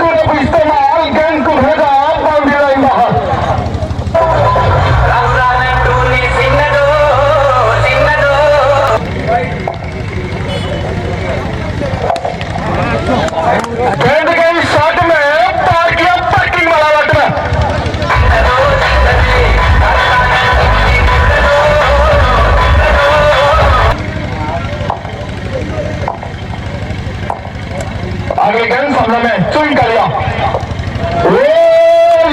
तरफ इस्तेमाल गेंद को भेजा बाउंड्री लाइन बाहर। गेंद गई शॉट में, पार किया पार्किंग वाला वट में। आगे गेंद सामने में चुन कर लिया।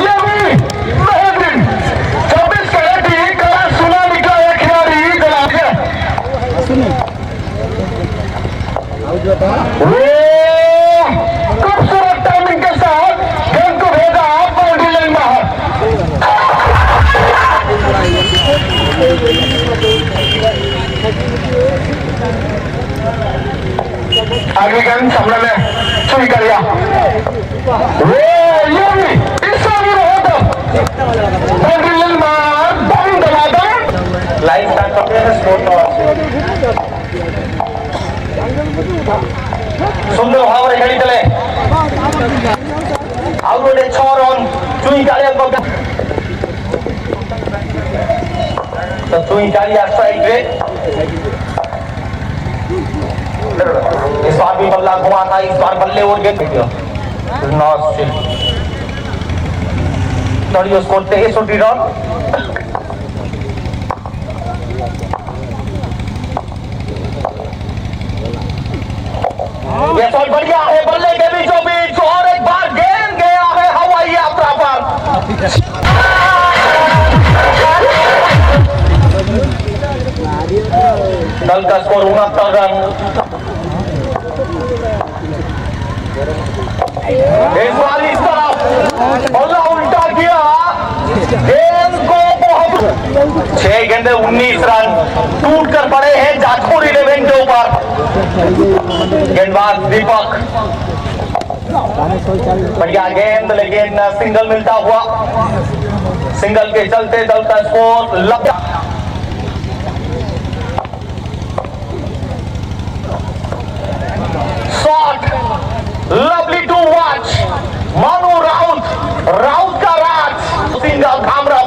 ये भी बेहतरीन 24 कैरेट ही कला सुना निकला है खिलाड़ी गला के। खूबसूरत टाइमिंग के साथ गेंद को भेजा बाउंड्री लाइन बाहर। आगे गेंद सामने में चुन कर लिया। ये भी इसका भी होता बाउंड्री लाइन बाहर। बाउंड दबाता लाइन स्टार्ट करते हैं स्कोर सुंदर भाव खेली चले आउ गोटे 6 रन चुई कालिया तो चुई कालिया स्ट्राइक रे। इस बार भी बल्ला घुमा था, इस बार बल्ले और गेट तड़ियो स्कोर 63 रन। ये शॉट बढ़िया है बल्ले के बीचों बीच और एक बार गेंद गया है हवाई यात्रा पर। दल का स्कोर 69 रन। इस बार इस तरफ बल्ला उल्टा किया, गेंद को बहुत 6 गेंदे 19 रन टूट कर पड़े हैं जाजपुर 11 के ऊपर। गेंदबाज दीपक बढ़िया गेंद लेकिन सिंगल मिलता हुआ, सिंगल के चलते दल का स्कोर लगा। Shot lovely to watch. मानो राउत का राज सिंगल धामरा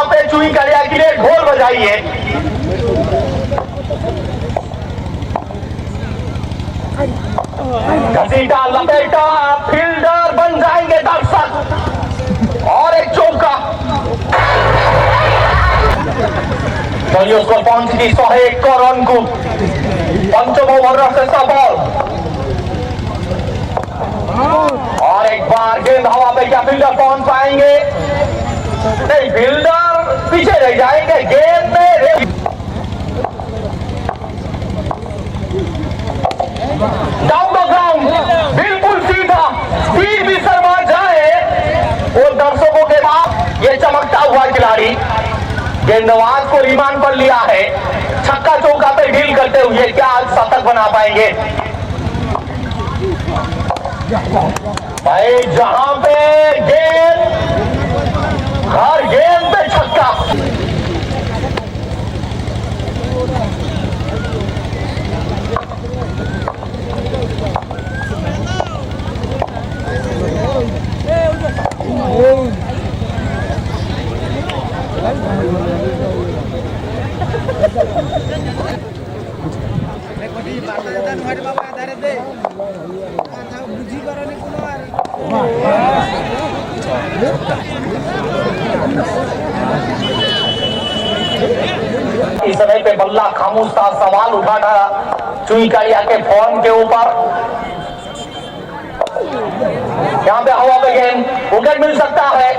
पे चुई कलिया के लिए ढोल बजाइए। घसीटा लपेटा फील्डर बन जाएंगे दर्शक और एक चौका। चलिए उसको पहुंच की 101 रन को पंचम ओवर से सफल। और एक बार गेंद हवा पे, क्या फील्डर पहुंच पाएंगे? नहीं, फील्डर पीछे रह जाएंगे। गेंद में डाउन द ग्राउंड बिल्कुल सीधा, स्पीड भी शर्मा जाए और दर्शकों के बाद ये चमकता हुआ खिलाड़ी गेंदबाज को रिमांड पर लिया है। छक्का चौका पे डील करते हुए क्या आज शतक बना पाएंगे? भाई जहां पे गेंद, हर गेंद पे छक्का। इस समय पे बल्ला खामोश था, सवाल उठा था चुई कालिया के फॉर्म के ऊपर। यहाँ पे हवा पे गेंद, विकेट मिल सकता है।